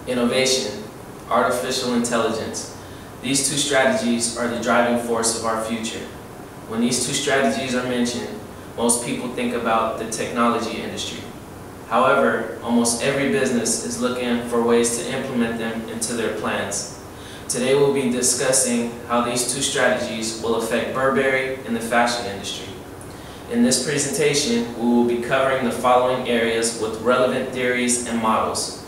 innovation, artificial intelligence. These two strategies are the driving force of our future. When these two strategies are mentioned, most people think about the technology industry. However, almost every business is looking for ways to implement them into their plans. Today we'll be discussing how these two strategies will affect Burberry and the fashion industry. In this presentation, we will be covering the following areas with relevant theories and models: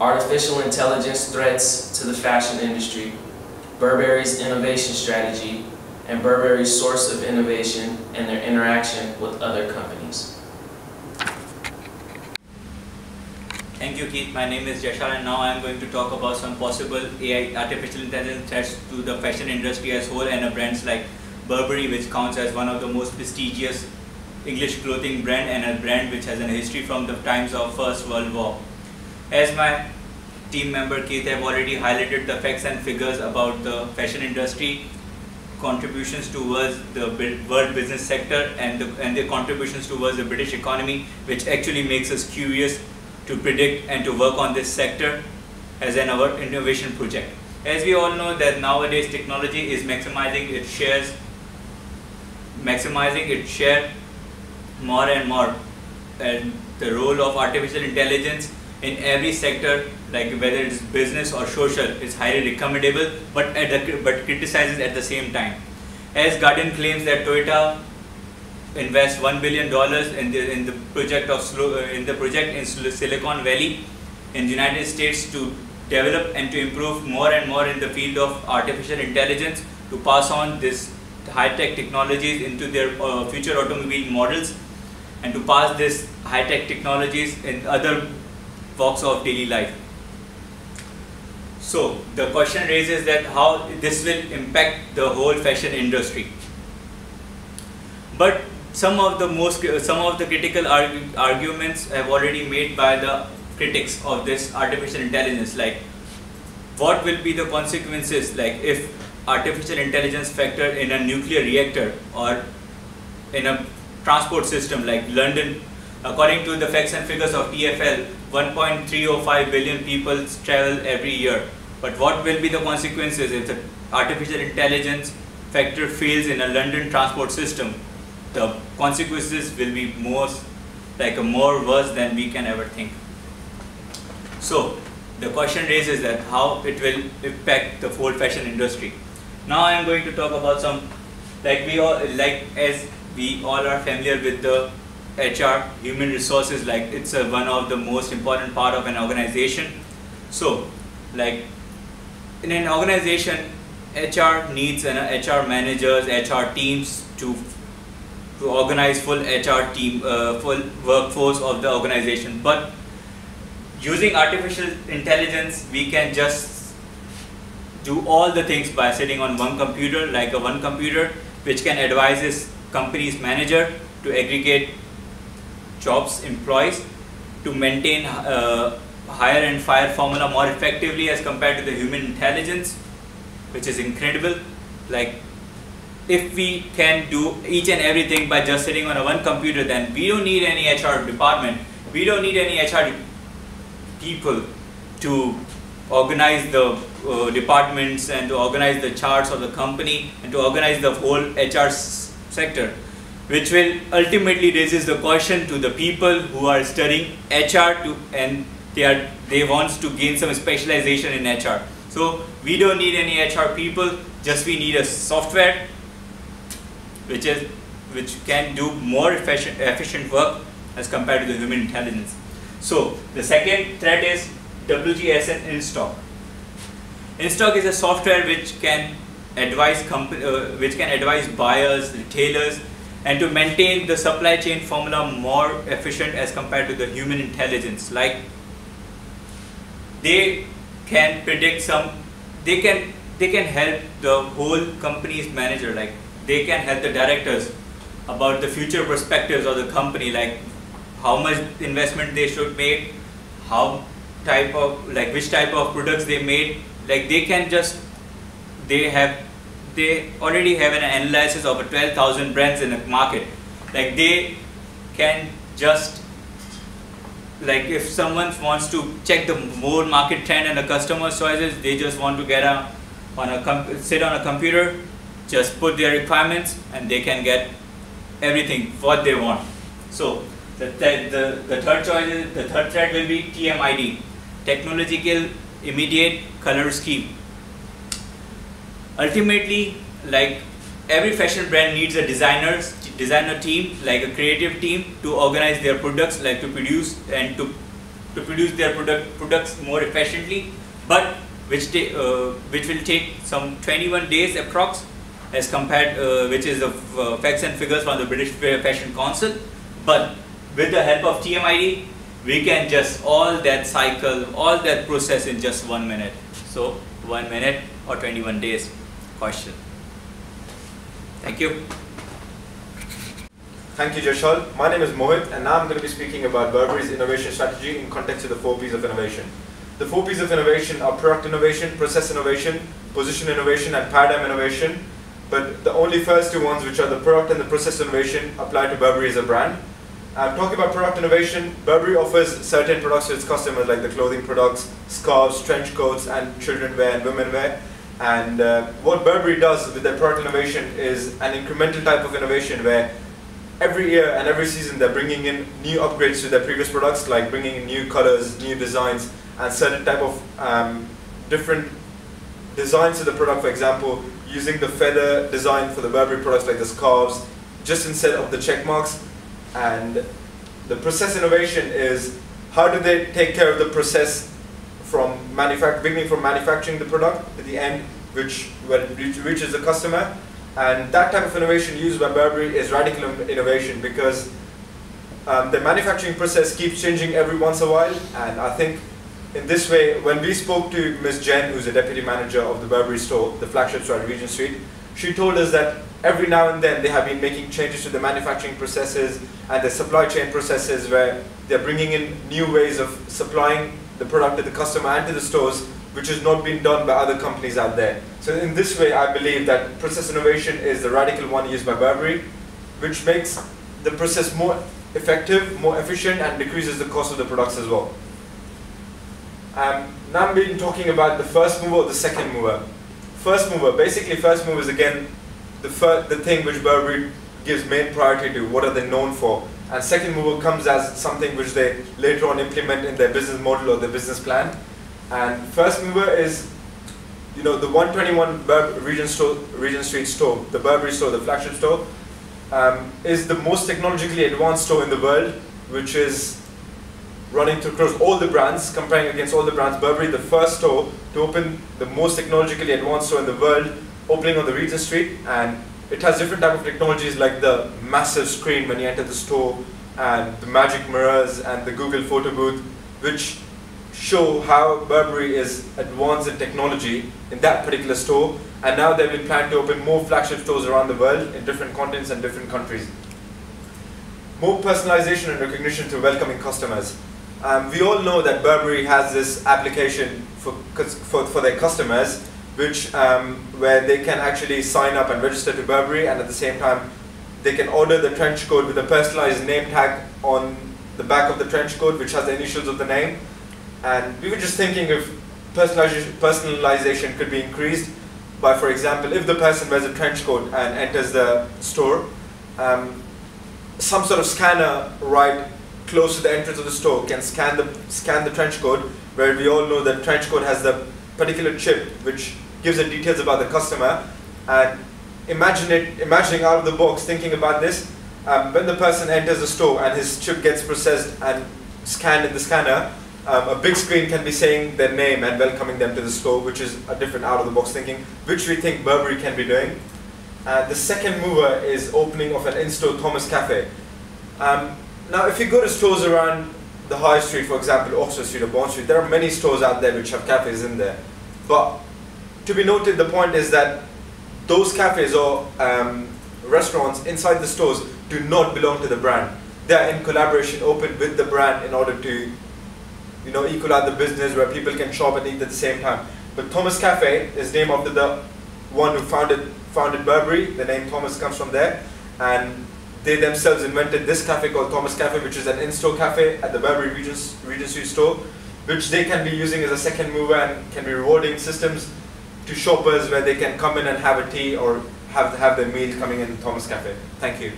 artificial intelligence threats to the fashion industry, Burberry's innovation strategy, and Burberry's source of innovation and their interaction with other companies. Thank you, Keith. My name is Yashar, and now I am going to talk about some possible AI, artificial intelligence threats to the fashion industry as whole and brands like Burberry, which counts as one of the most prestigious English clothing brand and a brand which has a history from the times of First World War. As my team member Keith have already highlighted the facts and figures about the fashion industry, contributions towards the world business sector and their contributions towards the British economy, which actually makes us curious to predict and to work on this sector as our innovation project. As we all know that nowadays technology is maximizing its share more and more, and the role of artificial intelligence in every sector, like whether it's business or social, is highly recommendable but criticizes at the same time. As Guardian claims that Toyota invest $1 billion in the project in Silicon Valley in the United States to develop and to improve more and more in the field of artificial intelligence, to pass on this high-tech technologies into their future automobile models, and to pass this high-tech technologies in other walks of daily life. So the question raises that how this will impact the whole fashion industry. But some of the critical arguments have already made by the critics of this artificial intelligence, like what will be the consequences, like if artificial intelligence factor in a nuclear reactor or in a transport system like London. According to the facts and figures of TfL, 1.305 billion people travel every year. But what will be the consequences if the artificial intelligence factor fails in a London transport system? The consequences will be more worse than we can ever think. So the question raises that how it will impact the whole fashion industry. Now I am going to talk about some, as we all are familiar with the HR, human resources, like it's one of the most important part of an organization. So like in an organization, HR needs HR managers, HR teams to organize full HR team, full workforce of the organization. But using artificial intelligence, we can just do all the things by sitting on one computer, like one computer which can advise this company's manager to aggregate jobs, employees, to maintain hire and fire formula more effectively as compared to the human intelligence, which is incredible. Like if we can do each and everything by just sitting on one computer, then we don't need any HR department, we don't need any HR people to organize the departments and to organize the charts of the company and to organize the whole HR sector, which will ultimately raises the question to the people who are studying HR and they want to gain some specialization in HR. So we don't need any HR people, just we need a software which can do more efficient work as compared to the human intelligence. So the second threat is WGSN in-stock. In-stock is a software which can advise buyers, retailers, and to maintain the supply chain formula more efficient as compared to the human intelligence. Like they can predict they can help the whole company's manager, like they can help the directors about the future perspectives of the company, like how much investment they should make, which type of products they made. Like they already have an analysis of 12,000 brands in the market. Like they can just like if someone wants to check the more market trend and the customer's choices, they just want to get sit on a computer, just put their requirements, and they can get everything what they want. So the third choice is, the third thread will be TMID, technological immediate color scheme. Ultimately, like every fashion brand needs a designer team, like a creative team, to organize their products, like to produce and to produce their products more efficiently, but which will take some 21 days approx, as compared, which is the facts and figures from the British Fashion Council. But with the help of TMID, we can just all that cycle, all that process in just 1 minute. So 1 minute or 21 days. Question. Thank you. Thank you, Joshal. My name is Mohit, and now I'm going to be speaking about Burberry's innovation strategy in context of the 4 P's of innovation. The 4 P's of innovation are product innovation, process innovation, position innovation, and paradigm innovation. But the only first 2 ones, which are the product and the process innovation, apply to Burberry as a brand. Talking about product innovation, Burberry offers certain products to its customers, like the clothing products, scarves, trench coats, and children wear and women wear. And what Burberry does with their product innovation is an incremental type of innovation where every year and every season they're bringing in new upgrades to their previous products, like bringing in new colors, new designs, and certain type of different designs to the product. For example, using the feather design for the Burberry products, like the scarves, just instead of the check marks. And the process innovation is, how do they take care of the process from beginning from manufacturing the product to the end, which reaches the customer. And that type of innovation used by Burberry is radical innovation, because the manufacturing process keeps changing every once in a while. And I think in this way, when we spoke to Ms. Jen, who's the deputy manager of the Burberry store, the flagship store at Regent Street, she told us that every now and then they have been making changes to the manufacturing processes and the supply chain processes, where they're bringing in new ways of supplying the product to the customer and to the stores, which has not been done by other companies out there. So in this way, I believe that process innovation is the radical one used by Burberry, which makes the process more effective, more efficient, and decreases the cost of the products as well. Now I'm been talking about the first mover or the second mover. First mover, basically first mover is again the thing which Burberry gives main priority to, what are they known for. And second mover comes as something which they later on implement in their business model or their business plan. And first mover is, you know, the 121 Regent Street store, the Burberry store, the flagship store, is the most technologically advanced store in the world, which is running across all the brands, comparing against all the brands. Burberry, the first store to open the most technologically advanced store in the world, opening on the Regent Street. And it has different type of technologies, like the massive screen when you enter the store, and the magic mirrors and the Google photo booth, which show how Burberry is advanced in technology in that particular store. And now they will plan to open more flagship stores around the world in different continents and different countries. More personalization and recognition to welcoming customers. We all know that Burberry has this application for their customers, which where they can actually sign up and register to Burberry, and at the same time they can order the trench coat with a personalized name tag on the back of the trench coat, which has the initials of the name. And we were just thinking if personalization could be increased by, for example, if the person wears a trench coat and enters the store, some sort of scanner right close to the entrance of the store can scan the trench coat, where we all know that trench coat has the particular chip which gives the details about the customer. And imagining out of the box, thinking about this, when the person enters the store and his chip gets processed and scanned in the scanner, a big screen can be saying their name and welcoming them to the store, which is a different out of the box thinking, which we think Burberry can be doing. The second mover is opening of an in-store Thomas Cafe. Now if you go to stores around the High Street, for example, Oxford Street or Bond Street, there are many stores out there which have cafes in there. But to be noted, the point is that those cafes or restaurants inside the stores do not belong to the brand. They are in collaboration, open with the brand, in order to, you know, equal out the business where people can shop and eat at the same time. But Thomas Cafe is named after the one who founded Burberry. The name Thomas comes from there. And they themselves invented this cafe called Thomas Cafe, which is an in-store cafe at the Burberry Regent Street store, which they can be using as a second mover and can be rewarding systems to shoppers where they can come in and have a tea or have their meal coming in Thomas Cafe. Thank you.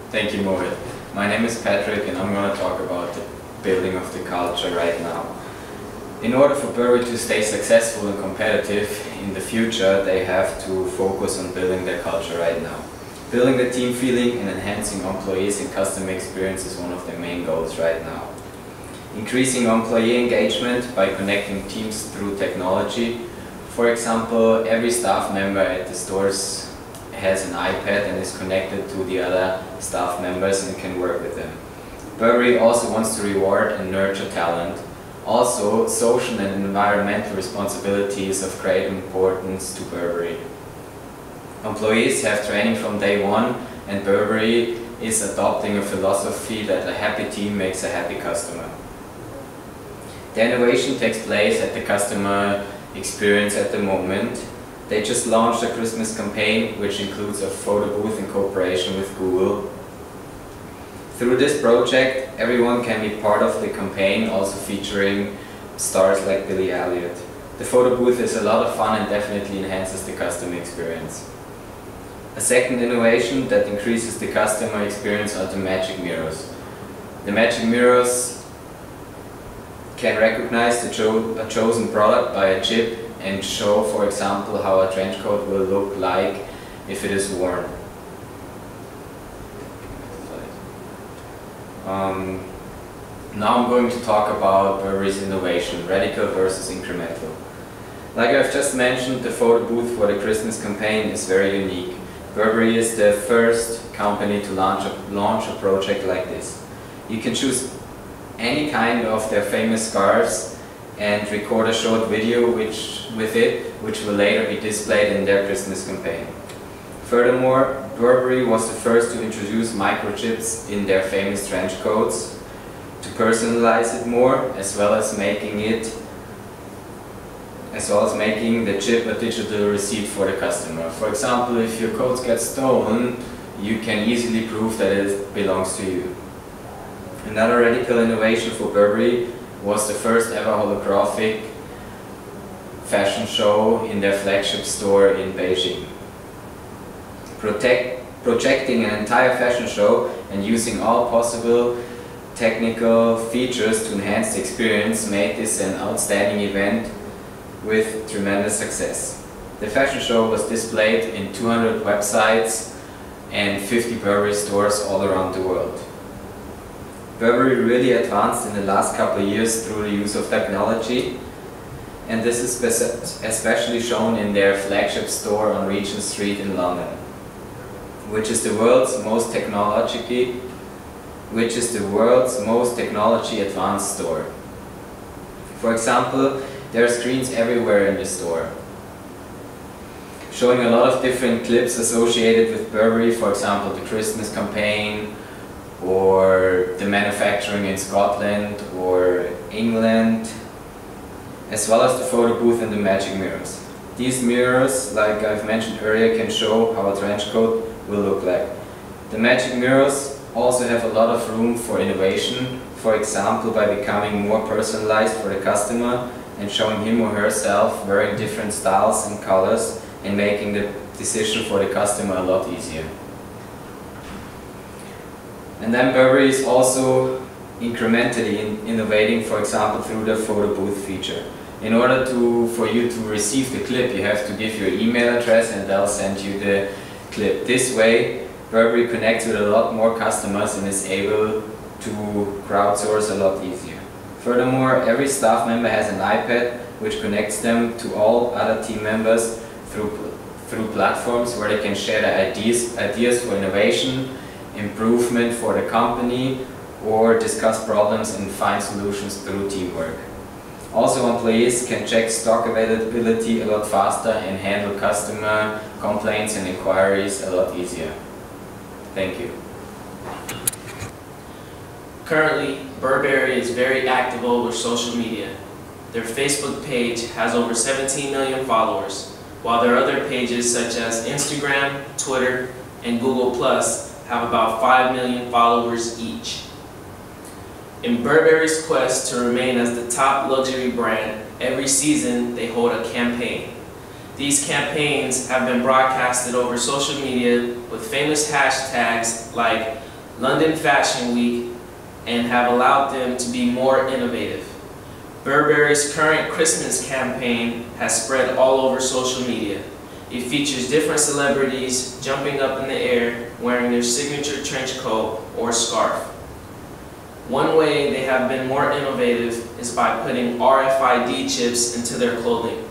Thank you, Mohit. My name is Patrick and I'm going to talk about the building of the culture right now. In order for Burberry to stay successful and competitive in the future, they have to focus on building their culture right now. Building the team feeling and enhancing employees and customer experience is one of their main goals right now. Increasing employee engagement by connecting teams through technology. For example, every staff member at the stores has an iPad and is connected to the other staff members and can work with them. Burberry also wants to reward and nurture talent. Also, social and environmental responsibility is of great importance to Burberry. Employees have training from day one, and Burberry is adopting a philosophy that a happy team makes a happy customer. The innovation takes place at the customer experience at the moment. They just launched a Christmas campaign which includes a photo booth in cooperation with Google. Through this project, everyone can be part of the campaign, also featuring stars like Billy Elliot. The photo booth is a lot of fun and definitely enhances the customer experience. A second innovation that increases the customer experience are the magic mirrors. The magic mirrors can recognize a chosen product by a chip and show, for example, how a trench coat will look like if it is worn. Now I'm going to talk about Burberry's innovation, radical versus incremental. Like I've just mentioned, the photo booth for the Christmas campaign is very unique. Burberry is the first company to launch a project like this. You can choose any kind of their famous scarves and record a short video which will later be displayed in their Christmas campaign. Furthermore, Burberry was the first to introduce microchips in their famous trench coats to personalize it more, as well as making the chip a digital receipt for the customer. For example, if your coats get stolen, you can easily prove that it belongs to you. Another radical innovation for Burberry was the first ever holographic fashion show in their flagship store in Beijing. Projecting an entire fashion show and using all possible technical features to enhance the experience made this an outstanding event with tremendous success. The fashion show was displayed in 200 websites and 50 Burberry stores all around the world. Burberry really advanced in the last couple of years through the use of technology, and this is especially shown in their flagship store on Regent Street in London, which is the world's most technology advanced store. For example, there are screens everywhere in the store, showing a lot of different clips associated with Burberry, for example the Christmas campaign, or the manufacturing in Scotland or England, as well as the photo booth and the magic mirrors. These mirrors, like I've mentioned earlier, can show how a trench coat will look like. The magic mirrors also have a lot of room for innovation, for example by becoming more personalized for the customer and showing him or herself wearing different styles and colors and making the decision for the customer a lot easier. And then Burberry is also incrementally innovating, for example through the photo booth feature. In order for you to receive the clip, you have to give your email address and they'll send you the clip. This way, Burberry connects with a lot more customers and is able to crowdsource a lot easier. Furthermore, every staff member has an iPad which connects them to all other team members through platforms where they can share their ideas for innovation, improvement for the company, or discuss problems and find solutions through teamwork. Also, employees can check stock availability a lot faster and handle customer complaints and inquiries a lot easier. Thank you. Currently, Burberry is very active with social media. Their Facebook page has over 17 million followers, while there are other pages such as Instagram, Twitter, and Google Plus have about 5 million followers each. In Burberry's quest to remain as the top luxury brand, every season they hold a campaign. These campaigns have been broadcasted over social media with famous hashtags like London Fashion Week and have allowed them to be more innovative. Burberry's current Christmas campaign has spread all over social media. It features different celebrities jumping up in the air wearing their signature trench coat or scarf. One way they have been more innovative is by putting RFID chips into their clothing.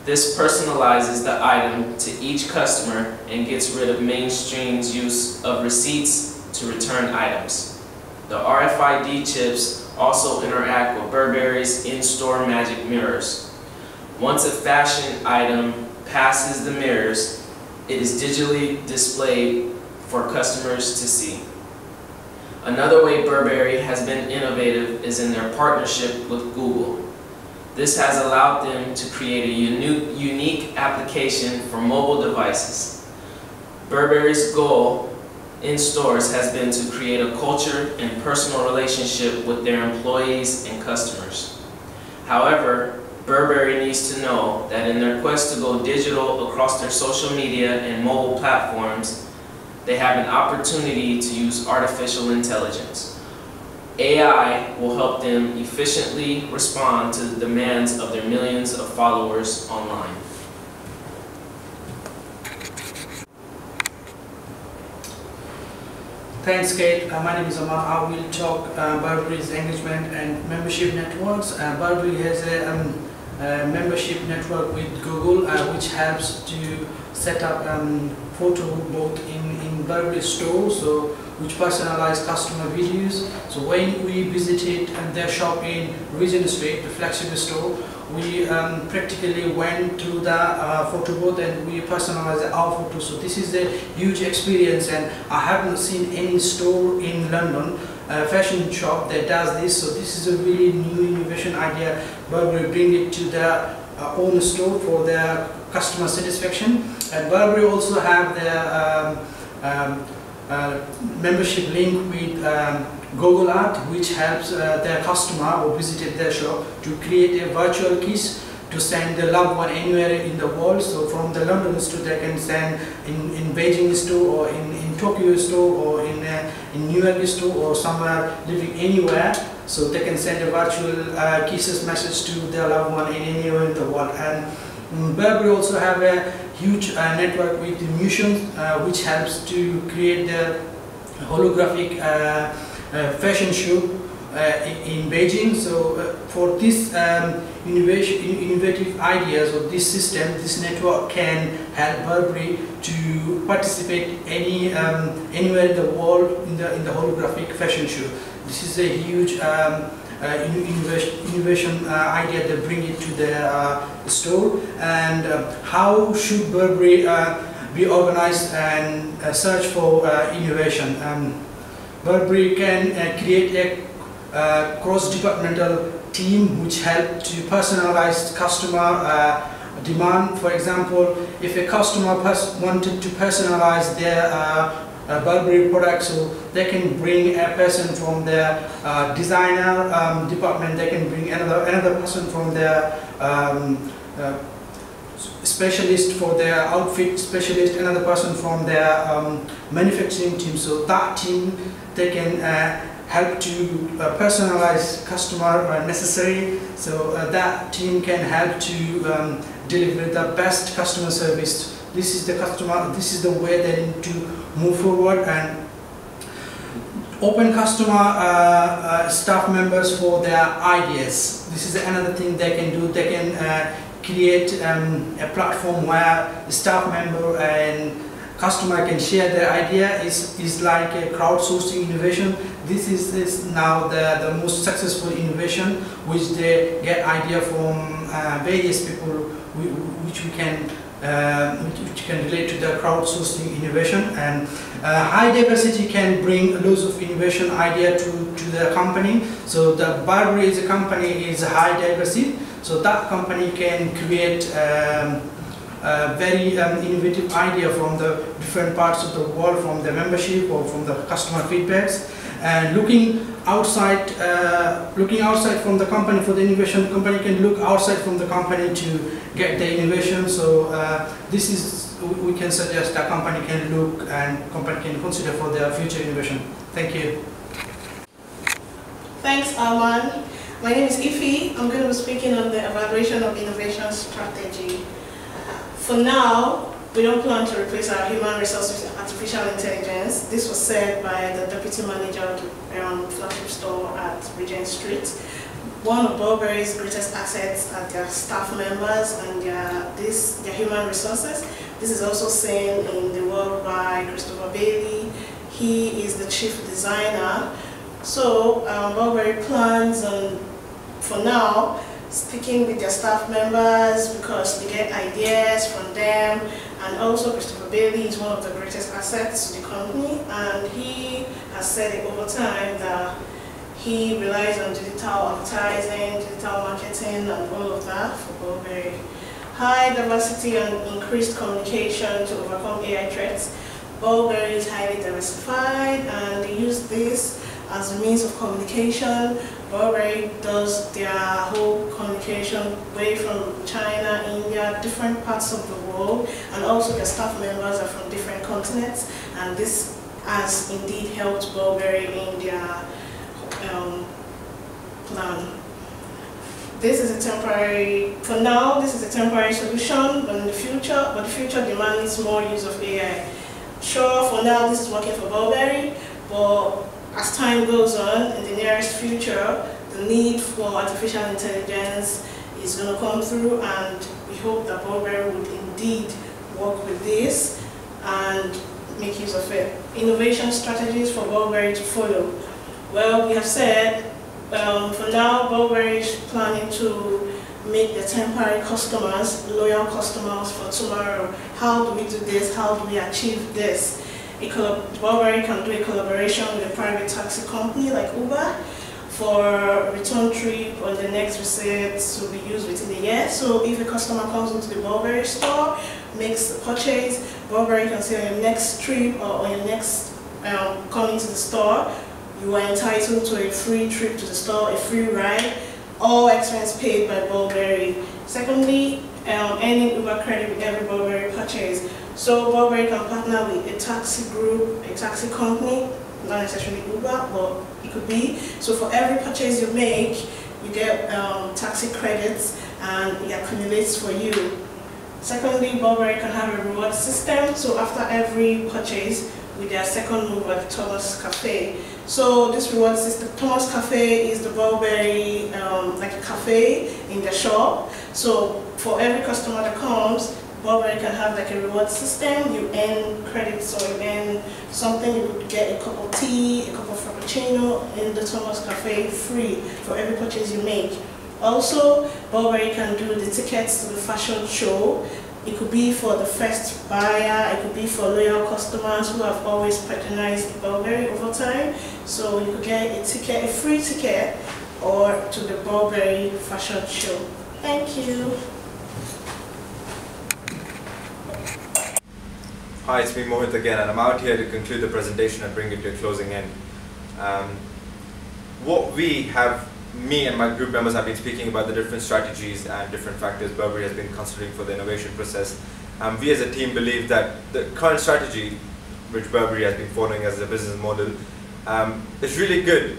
This personalizes the item to each customer and gets rid of mainstream's use of receipts to return items. The RFID chips also interact with Burberry's in-store magic mirrors. Once a fashion item passes the mirrors, it is digitally displayed for customers to see. Another way Burberry has been innovative is in their partnership with Google. This has allowed them to create a unique application for mobile devices. Burberry's goal in stores has been to create a culture and personal relationship with their employees and customers. However, Burberry needs to know that in their quest to go digital across their social media and mobile platforms, they have an opportunity to use artificial intelligence. AI will help them efficiently respond to the demands of their millions of followers online. Thanks, Kate. My name is Amar. I will talk Burberry's engagement and membership networks. Burberry has a membership network with Google, which helps to set up photo booth in Burberry stores, which personalize customer videos. So when we visited their shop in Regent Street, the flagship store, we practically went to the photo booth and we personalized our photos. So this is a huge experience, and I haven't seen any store in London, fashion shop that does this. So this is a really new innovation idea. Burberry bring it to their own store for their customer satisfaction. And Burberry also have their membership link with Google Art, which helps their customer who visited their shop to create a virtual kiss to send the loved one anywhere in the world. So from the London store they can send in Beijing store or in Tokyo store or in New York store or somewhere living anywhere. So they can send a virtual kisses message to their loved one anywhere in the world. And Burberry also have a huge network with museums, which helps to create the holographic fashion show in Beijing. So for this innovative ideas of this system, this network can help Burberry to participate anywhere in the world in the holographic fashion show. This is a huge innovation idea. They bring it to their store. And how should Burberry be organized and search for innovation? Burberry can create a cross-departmental team which help to personalize customer demand. For example, if a customer wanted to personalize their Burberry products, so they can bring a person from their designer department, they can bring another person from their specialist for their outfit specialist, another person from their manufacturing team. So that team, they can help to personalize customer necessary. So that team can help to deliver the best customer service. This is the way they need to move forward, and open customer staff members for their ideas. This is another thing they can do. They can create a platform where the staff member and customer can share their idea. Is like a crowdsourcing innovation. This is now the most successful innovation, which they get idea from various people, which can relate to the crowdsourcing innovation. And high diversity can bring loads of innovation idea to the company. So the Burberry as a company is high diversity. So that company can create very innovative idea from the different parts of the world, from the membership or from the customer feedbacks, and looking outside from the company for the innovation. The company can look outside from the company to get the innovation. So this is, we can suggest that company can look and company can consider for their future innovation. Thank you. Thanks, Arman. My name is Ifi. I'm going to be speaking on the evaluation of innovation strategy. For now, we don't plan to replace our human resources with artificial intelligence. This was said by the deputy manager of the flagship store at Regent Street. One of Burberry's greatest assets are their staff members and their human resources. This is also seen in the work by Christopher Bailey. He is the chief designer. So Burberry plans on, for now, speaking with their staff members because they get ideas from them, and also Christopher Bailey is one of the greatest assets to the company, and he has said it over time that he relies on digital advertising, digital marketing, and all of that for Burberry. High diversity and increased communication to overcome AI threats. Burberry is highly diversified and they use this as a means of communication. Burberry does their whole communication away from China, India, different parts of the world, and also their staff members are from different continents, and this has indeed helped Burberry in their plan. This is a temporary, for now, this is a temporary solution, but the future demands more use of AI. Sure, for now this is working for Burberry, but as time goes on, in the nearest future, the need for artificial intelligence is going to come through, and we hope that Burberry would indeed work with this and make use of it. Innovation strategies for Burberry to follow. Well, we have said, for now, Burberry is planning to make the temporary customers loyal customers for tomorrow. How do we do this? How do we achieve this? Burberry can do a collaboration with a private taxi company like Uber for return trip on the next visit to be used within a year. So if a customer comes into the Burberry store, makes the purchase, Burberry can say on your next trip or on your next coming to the store, you are entitled to a free trip to the store, a free ride, all expense paid by Burberry. Secondly, earning Uber credit with every Burberry purchase. So Burberry can partner with a taxi group, a taxi company, not necessarily Uber, but it could be. So for every purchase you make, you get taxi credits and it accumulates for you. Secondly, Burberry can have a reward system. So after every purchase, with their second move at Thomas Cafe. So this reward system, Thomas Cafe is the Burberry, like a cafe in the shop. So for every customer that comes, Burberry can have like a reward system. You earn credits or you earn something. You could get a cup of tea, a cup of frappuccino in the Thomas Cafe free for every purchase you make. Also, Burberry can do the tickets to the fashion show. It could be for the first buyer, it could be for loyal customers who have always patronized Burberry over time. So you could get a ticket, a free ticket, or to the Burberry fashion show. Thank you. Hi, it's me Mohit again, and I'm out here to conclude the presentation and bring it to a closing end. Me and my group members have been speaking about the different strategies and different factors Burberry has been considering for the innovation process. We as a team believe that the current strategy, which Burberry has been following as a business model, is really good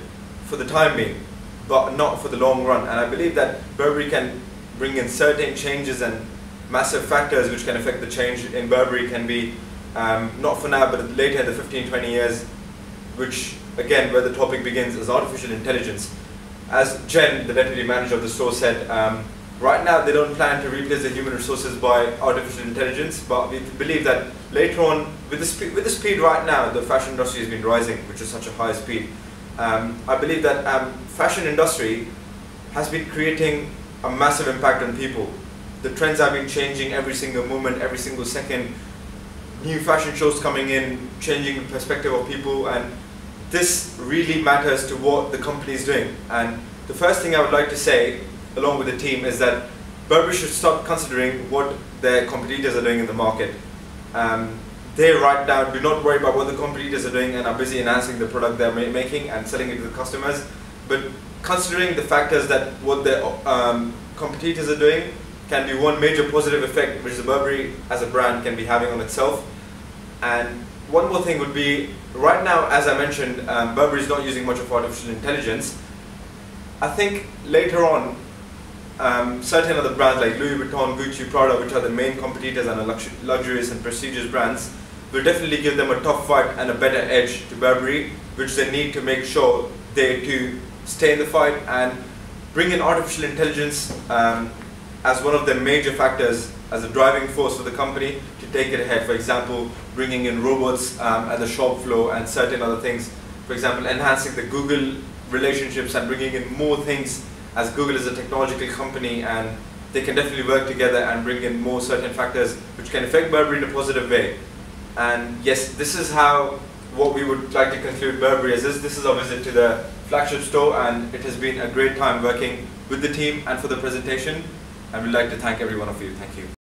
for the time being, but not for the long run. And I believe that Burberry can bring in certain changes, and massive factors which can affect the change in Burberry can be, not for now, but later in the 15-20 years, which again, where the topic begins, is artificial intelligence. As Jen, the deputy manager of the store, said, right now they don't plan to replace the human resources by artificial intelligence, but we believe that later on, with the speed right now, the fashion industry has been rising, which is such a high speed. I believe that fashion industry has been creating a massive impact on people. The trends have been changing every single moment, every single second. New fashion shows coming in, changing the perspective of people, and this really matters to what the company is doing. And the first thing I would like to say, along with the team, is that Burberry should start considering what their competitors are doing in the market. They right now do not worry about what the competitors are doing and are busy enhancing the product they're making and selling it to the customers. But considering the factors that what their competitors are doing can be one major positive effect which the Burberry as a brand can be having on itself. And one more thing would be, right now, as I mentioned, Burberry is not using much of artificial intelligence. I think later on, certain other brands like Louis Vuitton, Gucci, Prada, which are the main competitors and are luxurious and prestigious brands, will definitely give them a tough fight and a better edge to Burberry, which they need to make sure they too stay in the fight and bring in artificial intelligence as one of the major factors, as a driving force for the company to take it ahead. For example, bringing in robots at the shop floor and certain other things. For example, enhancing the Google relationships and bringing in more things, as Google is a technological company and they can definitely work together and bring in more certain factors which can affect Burberry in a positive way. And yes, this is what we would like to conclude Burberry as is. This is our visit to the flagship store, and it has been a great time working with the team and for the presentation. And we'd like to thank every one of you. Thank you.